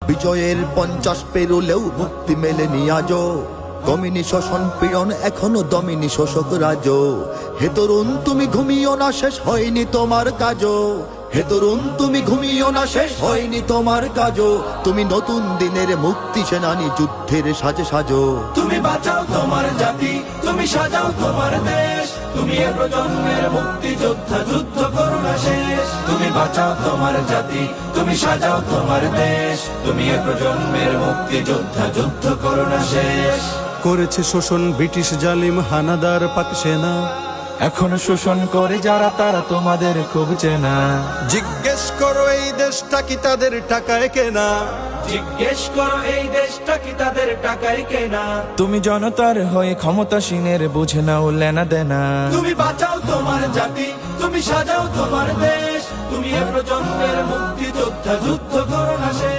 বিজয়ের 50 পেরুলেও মুক্তি মেলেনি আজও, দমিনী শোষণ পীড়ন এখনো দমিনী শোষক রাজ। হে তরুণ তুমি ঘুমিও না, শেষ হয়নি তোমার কাজও। হে তরুণ তুমি ঘুমিও না, শেষ হয়নি তোমার কাজও। তুমি নতুন দিনের মুক্তি সেনানী, যুদ্ধের সাজে সাজো। তুমি বাঁচাও তোমার জাতি, তুমি সাজাও তোমার দেশ, তুমি এ প্রজন্মের মুক্তি যোদ্ধা, যুদ্ধ করো না শেষ। তুমি বাঁচাও তোমার জাতি, তুমি সাজাও তোমার দেশ, তুমি এ প্রজন্মের মুক্তি যোদ্ধা, যুদ্ধ করো না শেষ। করেছে শোষণ ব্রিটিশ জালিম হানাদার পাক সেনা, এখন শোষণ করে যারা তারা তোমাদের খুব চেনা। জিজ্ঞেস করো এই দেশটা কি তাদের টাকায় কেনা, জিজ্ঞেস করো এই দেশটা কি তাদের টাকায় কেনা। তুমি জনতার হয়ে ক্ষমতাসীনের বুঝে নাও লেনা দেনা। তুমি বাঁচাও তোমার জাতি, তুমি সাজাও তোমার দেশ, তুমি এ প্রজন্মের মুক্তি যোদ্ধা, যুদ্ধ করো না শেষ।